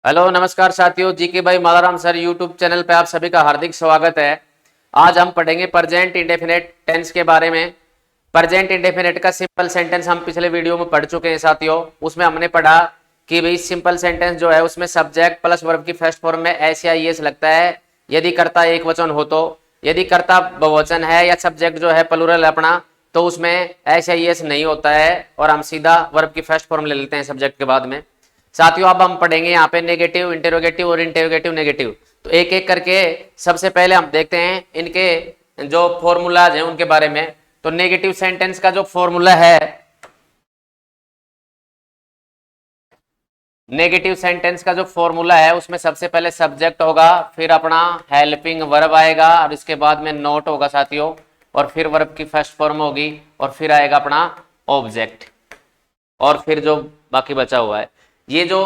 Hello नमस्कार साथियों, GK भाई मालाराम सर यूट्यूब चैनल पे आप सभी का हार्दिक स्वागत है। आज हम पढ़ेंगे प्रेजेंट इंडेफिनेट टेंस के बारे में। प्रेजेंट इंडेफिनेट का सिंपल सेंटेंस हम पिछले वीडियो में पढ़ चुके हैं साथियों। उसमें हमने पढ़ा कि भाई सिंपल सेंटेंस जो है उसमें सब्जेक्ट प्लस वर्ब की फर्स्ट फॉर्म में एस या ईएस लगता है यदि कर्ता एक वचन हो तो। यदि कर्ता बहुवचन है या सब्जेक्ट जो है प्लूरल अपना तो उसमें एस या ईएस नहीं होता है और हम सीधा वर्ब की फर्स्ट फॉर्म ले लेते हैं सब्जेक्ट के बाद में। साथियों अब हम पढ़ेंगे यहाँ पे नेगेटिव, इंटेरोगेटिव और इंटेरोगेटिव नेगेटिव। तो एक एक करके सबसे पहले हम देखते हैं इनके जो फॉर्मूलाज हैं उनके बारे में। तो नेगेटिव सेंटेंस का जो फॉर्मूला है, नेगेटिव सेंटेंस का जो फॉर्मूला है उसमें सबसे पहले सब्जेक्ट होगा, फिर अपना हेल्पिंग वर्ब आएगा और इसके बाद में नोट होगा साथियों, और फिर वर्ब की फर्स्ट फॉर्म होगी और फिर आएगा अपना ऑब्जेक्ट और फिर जो बाकी बचा हुआ है। ये जो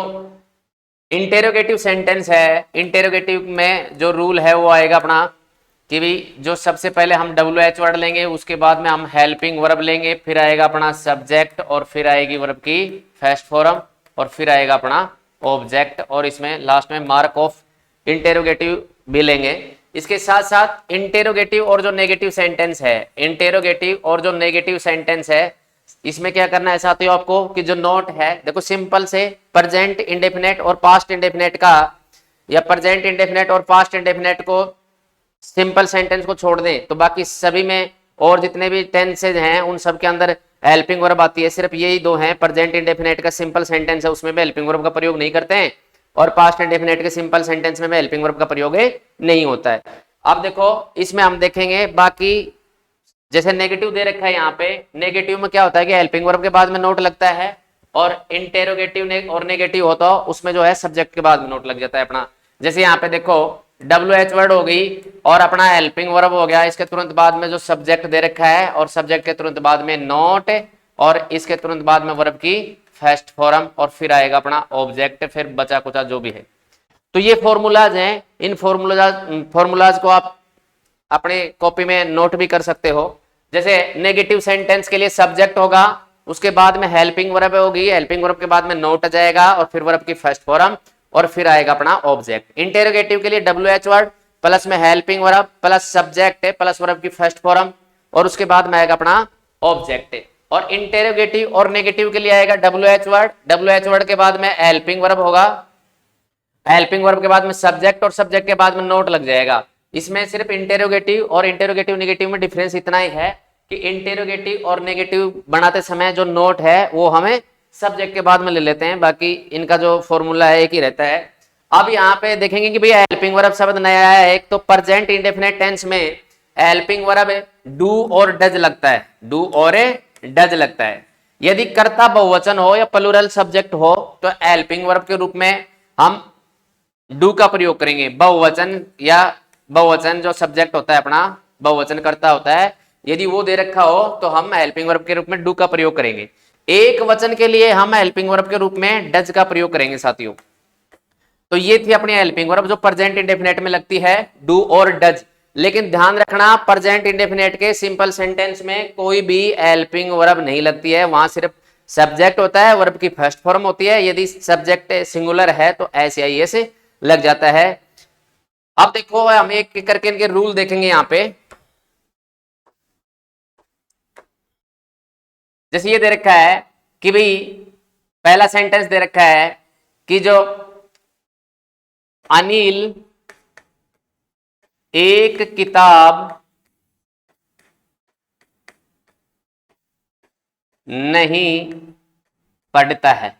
इंटेरोगेटिव सेंटेंस है, इंटेरोगेटिव में जो रूल है वो आएगा अपना कि भी जो सबसे पहले हम WH वर्ड लेंगे, उसके बाद में हम हेल्पिंग वर्ब लेंगे, फिर आएगा अपना सब्जेक्ट और फिर आएगी वर्ब की फर्स्ट फॉर्म और फिर आएगा अपना ऑब्जेक्ट और इसमें लास्ट में मार्क ऑफ इंटेरोगेटिव भी लेंगे। इसके साथ साथ इंटेरोगेटिव और जो नेगेटिव सेंटेंस है, इंटेरोगेटिव और जो नेगेटिव सेंटेंस है इसमें क्या करना है साथियों आपको कि जो नोट है, देखो सिंपल से प्रेजेंट इंडेफिनेट और पास्ट इंडेफिनेट का या प्रेजेंट इंडेफिनेट और पास्ट इंडेफिनेट को सिंपल सेंटेंस को छोड़ दें तो बाकी सभी में और जितने भी टेंसेज हैं उन सब के अंदर हेल्पिंग वर्ब आती है। सिर्फ यही दो हैं, प्रेजेंट इंडेफिनेट का सिंपल सेंटेंस है उसमें भी हेल्पिंग वर्ब का प्रयोग नहीं करते हैं और पास्ट इंडेफिनेट के सिंपल सेंटेंस में भी हेल्पिंग वर्ब का प्रयोग नहीं होता है। अब देखो इसमें हम देखेंगे बाकी जैसे नेगेटिव दे रखा है यहाँ पे, नेगेटिव में क्या होता है कि हेल्पिंग वर्ब के बाद में नोट लगता है और इंटेरोगेटिव और नेगेटिव होता है उसमें जो है सब्जेक्ट के बाद में नोट लग जाता है अपना। जैसे यहाँ पे देखो WH वर्ड हो गई और अपना हेल्पिंग वर्ब हो गया, इसके तुरंत बाद में जो सब्जेक्ट दे रखा है और सब्जेक्ट के तुरंत बाद में नोट और इसके तुरंत बाद में वर्ब की फर्स्ट फॉर्म और फिर आएगा अपना ऑब्जेक्ट, फिर बचा कुचा जो भी है। तो ये फॉर्मूलाज हैं, इन फॉर्मूलाज को आप अपने कॉपी में नोट भी कर सकते हो। जैसे नेगेटिव सेंटेंस के लिए सब्जेक्ट होगा, उसके बाद में हेल्पिंग वर्ब होगी, हेल्पिंग वर्ब के बाद में नोट आ जाएगा और फिर वर्ब की फर्स्ट फॉर्म और फिर आएगा अपना ऑब्जेक्ट। इंटेरोगेटिव के लिए WH वर्ड प्लस में हेल्पिंग वर्ब प्लस सब्जेक्ट है प्लस वर्ब की फर्स्ट फॉर्म और उसके बाद में आएगा अपना ऑब्जेक्ट है। और इंटेरोगेटिव और नेगेटिव के लिए आएगा WH वर्ड के बाद में हेल्पिंग वर्ब होगा, हेल्पिंग वर्ब के बाद में सब्जेक्ट और सब्जेक्ट के बाद में नोट लग जाएगा। इसमें सिर्फ इंटेरोगेटिव और इंटेरोगेटिव नेगेटिव में डिफरेंस इतना ही है कि इंटेरोगेटिव और नेगेटिव बनाते समय जो नोट है वो हमें सब्जेक्ट के बाद में ले लेते हैं, बाकी इनका जो फॉर्मूला है एक ही रहता है। अब यहाँ पे देखेंगे कि भैया हेल्पिंग वर्ब शब्द नया है एक, तो प्रेजेंट इंडेफिनिट टेंस में हेल्पिंग वर्ब डू और डज लगता है, डू और डज लगता है। यदि कर्ता बहुवचन हो या प्लूरल सब्जेक्ट हो तो हेल्पिंग वर्ब के रूप में हम डू का प्रयोग करेंगे। बहुवचन या बहुवचन जो सब्जेक्ट होता है अपना बहुवचन करता होता है, यदि वो दे रखा हो तो हम हेल्पिंग वर्ब के रूप में डू का प्रयोग करेंगे। एक वचन के लिए हम हेल्पिंग वर्ब के रूप में डज का प्रयोग करेंगे साथियों। तो ये थी अपनी हेल्पिंग वर्ब जो प्रेजेंट इंडेफिनेट में लगती है, डू और डज। लेकिन ध्यान रखना प्रेजेंट इंडेफिनेट के सिंपल सेंटेंस में कोई भी हेल्पिंग वर्ब नहीं लगती है, वहां सिर्फ सब्जेक्ट होता है, वर्ब की फर्स्ट फॉर्म होती है। यदि सब्जेक्ट सिंगुलर है तो एस या एस लग जाता है। अब देखो हम एक एक करके इनके रूल देखेंगे यहाँ पे। जैसे ये दे रखा है कि भाई पहला सेंटेंस दे रखा है कि जो अनिल एक किताब नहीं पढ़ता है,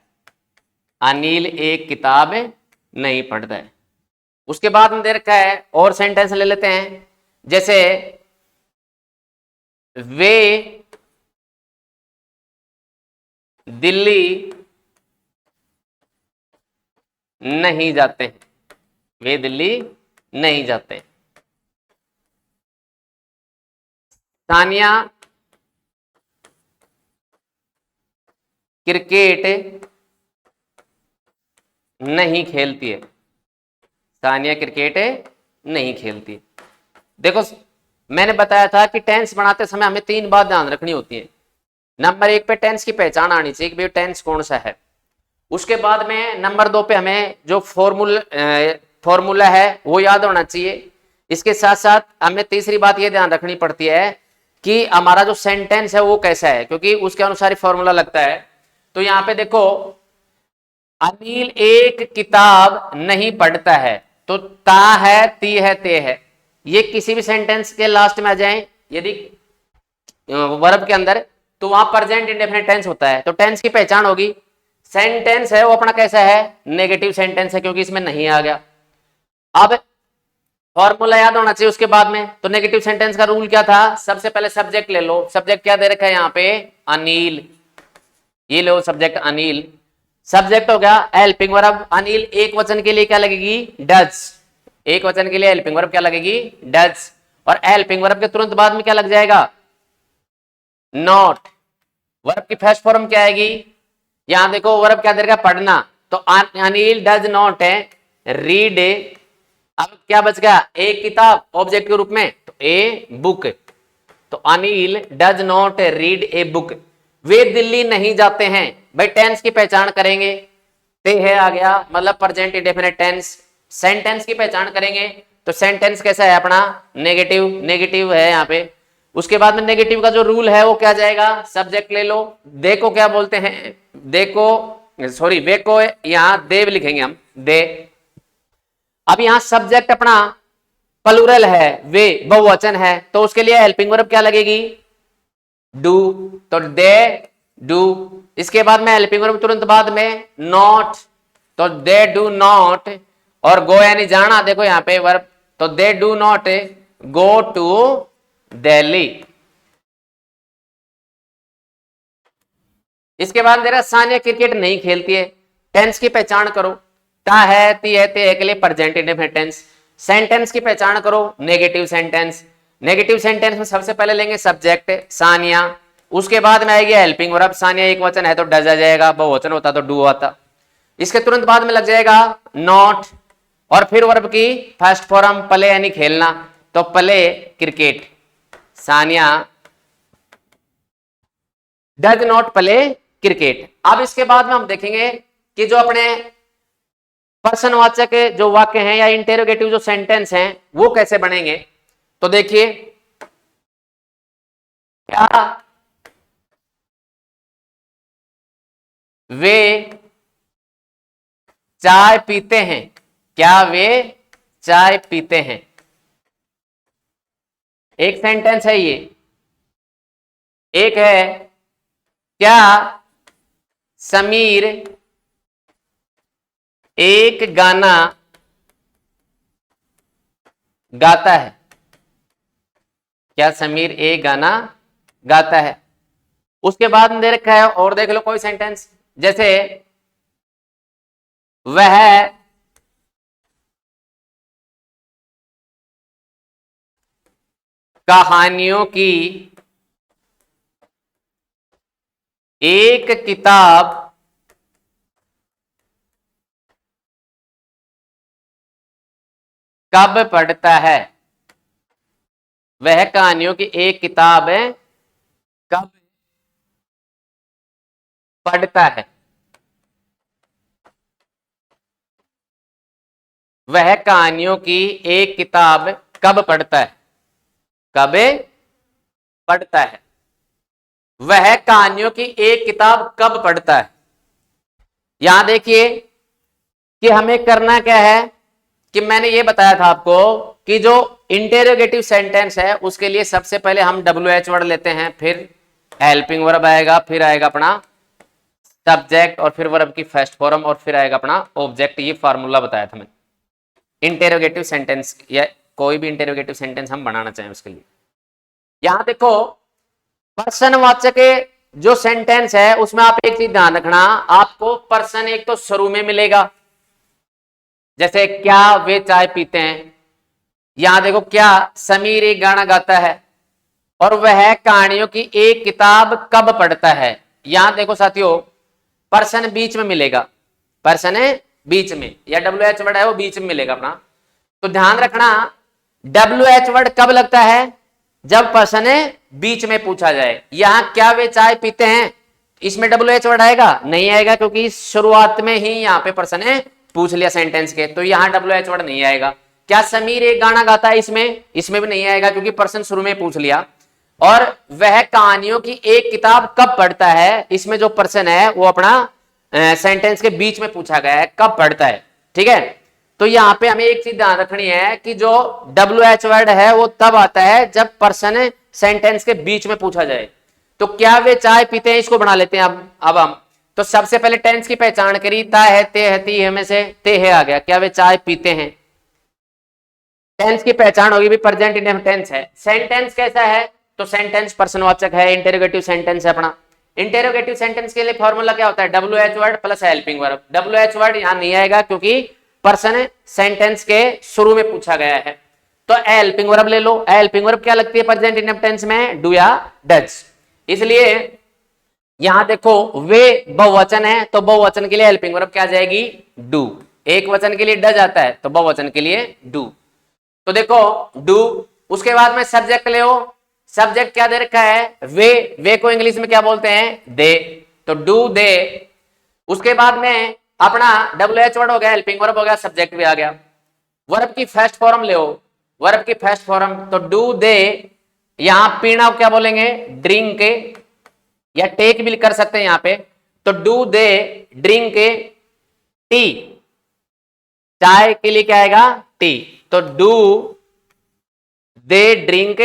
अनिल एक किताब नहीं पढ़ता है। उसके बाद में दे रखा है और सेंटेंस ले लेते हैं, जैसे वे दिल्ली नहीं जाते हैं, वे दिल्ली नहीं जाते। सानिया क्रिकेट नहीं खेलती है, सानिया क्रिकेट नहीं खेलती। देखो मैंने बताया था कि टेंस बनाते समय हमें तीन बात ध्यान रखनी होती है। नंबर एक पे टेंस की पहचान आनी चाहिए कि भाई टेंस कौन सा है। उसके बाद में नंबर 2 पे हमें जो फॉर्मूला है वो याद होना चाहिए। इसके साथ साथ हमें तीसरी बात ये ध्यान रखनी पड़ती है कि हमारा जो सेंटेंस है वो कैसा है, क्योंकि उसके अनुसार ही फॉर्मूला लगता है। तो यहां पे देखो, अनिल एक किताब नहीं पढ़ता है, तो ता है, ती है, ते है, ये किसी भी सेंटेंस के लास्ट में आ जाए यदि वर्ब के अंदर, तो वहां प्रेजेंट इंडेफिनिट टेंस होता है। तो टेंस की पहचान होगी, सेंटेंस है वो अपना कैसा है, नेगेटिव सेंटेंस है, क्योंकि इसमें नहीं आ गया। अब फॉर्मूला याद होना चाहिए उसके बाद में। तो नेगेटिव सेंटेंस का रूल क्या था, सबसे पहले सब्जेक्ट ले लो। सब्जेक्ट क्या दे रखा है यहाँ पे, अनिल, ये लो सब्जेक्ट अनिल। सब्जेक्ट हो गया हेल्पिंग वर्ब, अनिल एक वचन के लिए क्या लगेगी, डज। एक वचन के लिए हेल्पिंग वर्ब क्या लगेगी, डज। और हेल्पिंग वर्ब के तुरंत बाद में क्या लग जाएगा, नॉट। वर्ब की फर्स्ट फॉर्म क्या आएगी, यहां देखो वर्ब क्या दे रखा है, पढ़ना, तो अनिल डज नॉट है रीड। अब क्या बच गया, एक किताब ऑब्जेक्ट के रूप में, तो ए बुक। तो Anil does not read a book. वे दिल्ली नहीं जाते हैं, भाई टेंस की पहचान करेंगे, ते है आ गया, मतलब प्रेजेंट इंडेफिनिट टेंस। सेंटेंस की पहचान करेंगे, तो सेंटेंस कैसा है अपना, नेगेटिव, नेगेटिव है यहाँ पे। उसके बाद में नेगेटिव का जो रूल है वो क्या जाएगा, सब्जेक्ट ले लो, देखो क्या बोलते हैं, देखो सॉरी वे को यहां देव लिखेंगे हम, दे। अब यहां सब्जेक्ट अपना प्लूरल है, वे बहुवचन है, तो उसके लिए हेल्पिंग वर्ब क्या लगेगी, डू। तो दे डू। इसके बाद में हेल्पिंग वर्ब तुरंत बाद में नॉट, तो दे डू नॉट। और गो यानी जाना, देखो यहां पे वर्ब, तो they do not go to Delhi. इसके बाद दे रहा सानिया क्रिकेट नहीं खेलती है, टेंस की पहचान करो, ता है, ती है, ते है के लिए प्रेजेंट इंडेफिनिट टेंस। सेंटेंस की पहचान करो, नेगेटिव सेंटेंस। नेगेटिव सेंटेंस में सबसे पहले लेंगे सब्जेक्ट सानिया, उसके बाद में आएगी हेल्पिंग वर्ब, सानिया एक वचन है तो डज आ जाएगा, बहुवचन होता तो डू आता। इसके तुरंत बाद में लग जाएगा नॉट, और फिर वर्ब की फर्स्ट फॉर्म प्ले यानी खेलना, तो play cricket, Sania does not play cricket. अब इसके बाद में हम देखेंगे कि जो अपने प्रश्नवाचक जो वाक्य हैं या इंटेरोगेटिव जो सेंटेंस हैं वो कैसे बनेंगे। तो देखिए, क्या वे चाय पीते हैं, क्या वे चाय पीते हैं, एक सेंटेंस है ये। एक है, क्या समीर एक गाना गाता है, क्या समीर एक गाना गाता है। उसके बाद में दे रखा है, और देख लो कोई सेंटेंस, जैसे वह कहानियों की एक किताब कब पढ़ता है, वह कहानियों की एक किताब है कब पढ़ता है, वह कहानियों की एक किताब कब पढ़ता है, कब पढ़ता है, वह कहानियों की एक किताब कब पढ़ता है। यहां देखिए कि हमें करना क्या है, कि मैंने ये बताया था आपको कि जो इंटेरोगेटिव सेंटेंस है उसके लिए सबसे पहले हम WH वर्ड लेते हैं, फिर हेल्पिंग वर्ब आएगा, फिर आएगा अपना सब्जेक्ट, और फिर वर्ब की फर्स्ट फॉर्म, और फिर आएगा अपना ऑब्जेक्ट। ये फार्मूला बताया था मैंने इंटेरोगेटिव सेंटेंस या कोई भी इंटेरोगेटिव सेंटेंस हम बनाना चाहें उसके लिए। यहां देखो प्रश्नवाचक जो सेंटेंस है उसमें आप एक चीज ध्यान रखना, आपको पर्सन एक तो शुरू में मिलेगा, जैसे क्या वे चाय पीते हैं। यहां देखो, क्या समीर एक गाना गाता है, और वह कहानियों की एक किताब कब पढ़ता है। यहां देखो साथियों, पर्सन बीच में मिलेगा, पर्सन है बीच में, या WH वर्ड है वो बीच में मिलेगा अपना। तो ध्यान रखना, WH वर्ड कब लगता है, जब पर्सन बीच में पूछा जाए। यहां क्या वे चाय पीते हैं, इसमें WH वर्ड आएगा? नहीं आएगा, क्योंकि शुरुआत में ही यहाँ पे पर्सन ने पूछ लिया सेंटेंस के, तो यहाँ WH वर्ड नहीं आएगा। क्या समीर एक गाना गाता है? इसमें भी नहीं आएगा, क्योंकि पर्सन शुरू में पूछ लिया। और वह कहानियों की एक किताब कब पढ़ता है? इसमें जो पर्सन है वो अपना सेंटेंस के बीच में पूछा गया है, कब पढ़ता है। ठीक है, तो यहां पे हमें एक चीज ध्यान रखनी है कि जो WH वर्ड है वो तब आता है जब पर्सन सेंटेंस के बीच में पूछा जाए। तो क्या वे चाय पीते हैं, इसको बना लेते हैं अब हम। तो सबसे पहले टेंस की पहचान करी, ता है, ते है, ती है में से ते है आ गया। क्या वे चाय पीते हैं? टेंस की पहचान होगी भी प्रेजेंट इंडेफिनिट टेंस है। सेंटेंस कैसा है? तो सेंटेंस पर्सनवाचक है, इंटेरोगेटिव सेंटेंस है अपना। इंटेरोगेटिव सेंटेंस के लिए फॉर्मूला क्या होता है? WH word plus helping verb. WH word यहां नहीं आएगा, क्योंकि पर्सन सेंटेंस के शुरू में पूछा गया है। तो हेल्पिंग वर्ब ले लो। हेल्पिंग वर्ब क्या लगती है प्रेजेंट इंडेफिनिट टेंस में? डू या डज। इसलिए यहां देखो वे बहुवचन है, तो बहुवचन के लिए हेल्पिंग वर्ब क्या जाएगी? डू। एक वचन के लिए डज आता है, तो बहुवचन के लिए डू। तो देखो डू, उसके बाद में सब्जेक्ट ले। सब्जेक्ट क्या दे रखा है? वे को इंग्लिश में क्या बोलते हैं? दे। तो डू दे। उसके बाद में अपना WH वर्ड हो गया, हेल्पिंग वर्ब हो गया, सब्जेक्ट भी आ गया। वर्ब की फर्स्ट फॉर्म ले। वर्ब की फर्स्ट फॉर्म तो डू दे। यहां पीना क्या बोलेंगे? ड्रिंक, या टेक भी कर सकते हैं यहां पे। तो डू दे ड्रिंक टी, चाय के लिए क्या आएगा? टी। तो डू दे ड्रिंक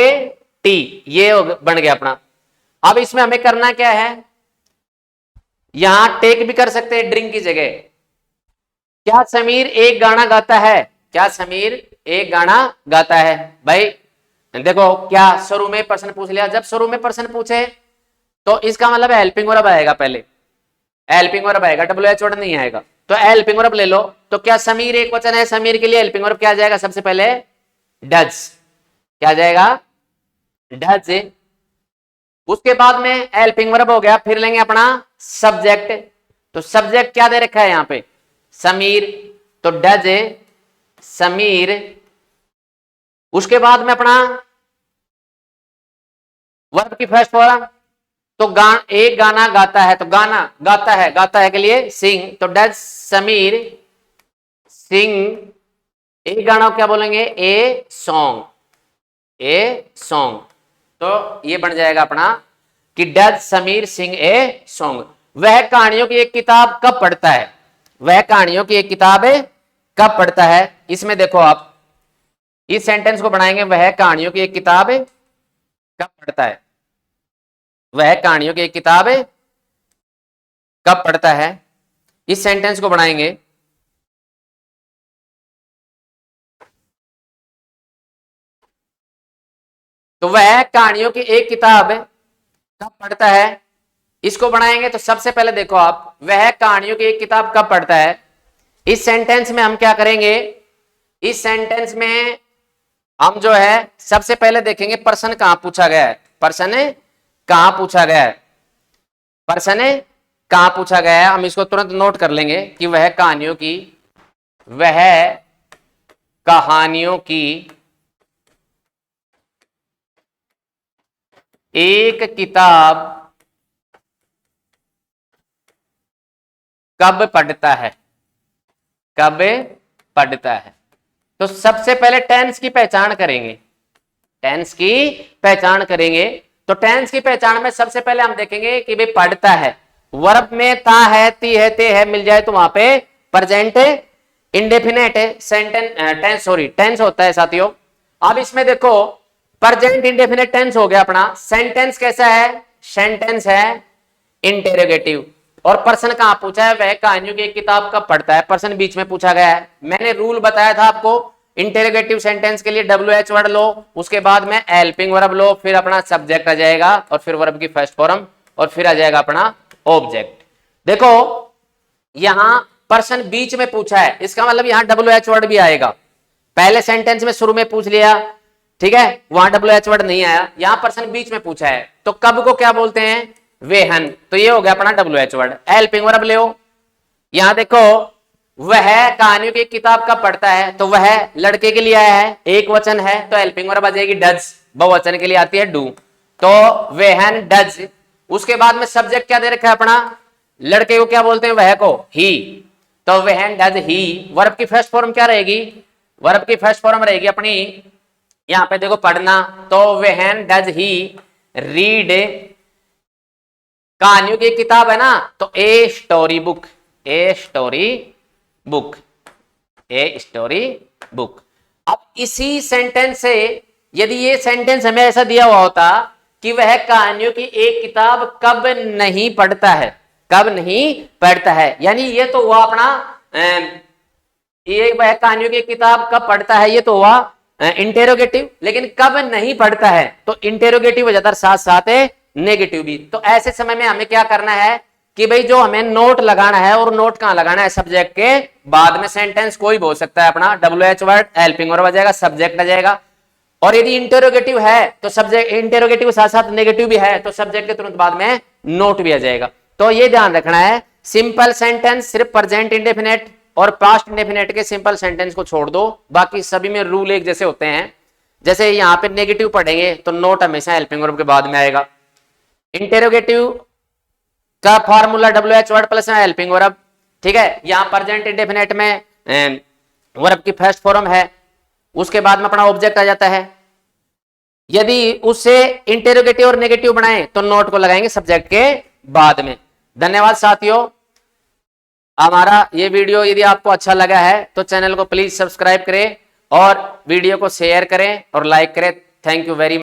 टी, ये बन गया अपना। अब इसमें हमें करना क्या है? यहां टेक भी कर सकते हैं ड्रिंक की जगह। क्या समीर एक गाना गाता है? क्या समीर एक गाना गाता है? भाई देखो, क्या शुरू में प्रश्न पूछ लिया। जब शुरू में प्रश्न पूछे तो इसका मतलब हेल्पिंग वर्ब आएगा, पहले हेल्पिंग वर्ब आएगा, WH वर्ड नहीं आएगा। तो हेल्पिंग वर्ब ले लो। तो क्या समीर एक वचन है? समीर के लिए हेल्पिंग वर्ब क्या जाएगा? सबसे पहले डज। क्या जाएगा? डज। उसके बाद में हेल्पिंग वर्ब हो गया, फिर लेंगे अपना सब्जेक्ट। तो सब्जेक्ट क्या दे रखा है यहां पे? समीर। तो डज समीर। उसके बाद में अपना वर्ब की फर्स्ट फॉर्म, तो एक गाना गाता है, तो गाना गाता है के लिए सिंग। तो डज समीर सिंग एक गाना क्या बोलेंगे? A song. A song. तो ये बन जाएगा अपना कि does Sameer sing a song. वह कहानियों की एक किताब कब पढ़ता है? वह कहानियों की एक किताब कब पढ़ता है? इसमें देखो आप इस सेंटेंस को बनाएंगे, वह कहानियों की एक किताब कब पढ़ता है। वह कहानियों की एक किताब कब पढ़ता है, इस सेंटेंस को बनाएंगे। तो वह कहानियों की एक किताब कब पढ़ता है, इसको बनाएंगे। तो सबसे पहले देखो आप, वह कहानियों की एक किताब कब पढ़ता है, इस सेंटेंस में हम क्या करेंगे? इस सेंटेंस में हम जो है सबसे पहले देखेंगे पर्सन कहां पूछा गया है। पर्सन कहां पूछा गया है? पर्सन कहां पूछा गया है, हम इसको तुरंत नोट कर लेंगे कि वह कहानियों की एक किताब कब पढ़ता है। कब पढ़ता है। तो सबसे पहले टेंस की पहचान करेंगे। टेंस की पहचान करेंगे। तो टेंस की पहचान में सबसे पहले हम देखेंगे कि भाई पढ़ता है। वर्ब में ता है, ती है, ते है मिल जाए तो वहां पे प्रेजेंट इंडेफिनेट टेंस होता है साथियों। अब इसमें देखो प्रेजेंट इंडेफिनेट टेंस हो गया अपना। सेंटेंस कैसा है? सेंटेंस है इंटेरोगेटिव। और पर्सन कहां पूछा है? वह कहानियों की एक किताब कब पढ़ता है, पर्सन बीच में पूछा गया है। मैंने रूल बताया था आपको, इंटेरोगेटिव सेंटेंस के लिए WH वर्ड लो, उसके बाद में हेल्पिंग वर्ब लो, फिर अपना सब्जेक्ट आ जाएगा, और फिर वर्ब की फर्स्ट फॉर्म, और फिर आ जाएगा अपना ऑब्जेक्ट। देखो यहां पर्सन बीच में पूछा है, इसका मतलब यहां WH वर्ड भी आएगा। पहले सेंटेंस में शुरू में पूछ लिया, ठीक है, वहां WH वर्ड नहीं आया, यहां पर्सन बीच में पूछा है। तो कब को क्या बोलते हैं? वेहन। तो ये हो गया अपना WH वर्ड। हेल्पिंग वर्ब ले। यहां देखो वह कहानियों की किताब कब पढ़ता है, तो वह लड़के के लिए आया है, एक वचन है, तो हेल्पिंग वर्ब आ जाएगी डज। बहुवचन के लिए आती है डू। तो वेहन डज। उसके बाद में सब्जेक्ट क्या दे रखा है अपना, लड़के को क्या बोलते हैं, वह को, ही। तो व्हेन डज ही, वर्ब की फर्स्ट फॉर्म क्या रहेगी, वर्ब की फर्स्ट फॉर्म रहेगी अपनी, यहां पे देखो पढ़ना, तो व्हेन डज ही रीड, कहानियों की किताब है ना, तो a story book, a story book, a story book. अब इसी सेंटेंस से यदि ये सेंटेंस हमें ऐसा दिया हुआ होता कि वह कहानियों की एक किताब कब नहीं पढ़ता है, कब नहीं पढ़ता है, यानी ये तो हुआ अपना ये वह कहानियों की किताब कब पढ़ता है, ये तो हुआ इंटेरोगेटिव, लेकिन कब नहीं पढ़ता है तो इंटेरोगेटिव हो जाता है, साथ साथ नेगेटिव भी। तो ऐसे समय में हमें क्या करना है कि भाई जो हमें नोट लगाना है, और नोट कहां लगाना है, सब्जेक्ट के बाद में। सेंटेंस कोई भी हो सकता है अपना, WH वर्ड हेल्पिंग वर्ब आ जाएगा, सब्जेक्ट आ जाएगा। और यदि इंटेरोगेटिव है तो सब्जेक्ट, इंटेरोगेटिव साथ साथ नेगेटिव भी है तो सब्जेक्ट के तुरंत बाद में नोट भी आ जाएगा। तो ये ध्यान रखना है, सिंपल सेंटेंस सिर्फ प्रेजेंट इंडेफिनेट और पास्ट इंडेफिनेट के सिंपल सेंटेंस को छोड़ दो, बाकी सभी में रूल एक जैसे होते हैं। जैसे यहां पे नेगेटिव पढ़ेंगे तो नोट हमेशा हेल्पिंग वर्ब के बाद में आएगा। इंटेरोगेटिव का formula WH word plus helping verb, ठीक है। यहां प्रेजेंट इंडेफिनेट में वर्ब की फर्स्ट फॉर्म है, उसके बाद में अपना ऑब्जेक्ट आ जाता है। यदि उससे इंटेरोगेटिव और नेगेटिव बनाएं तो नोट को लगाएंगे सब्जेक्ट के बाद में। धन्यवाद साथियों, हमारा ये वीडियो यदि आपको अच्छा लगा है तो चैनल को प्लीज सब्सक्राइब करें और वीडियो को शेयर करें और लाइक करें। Thank you very much.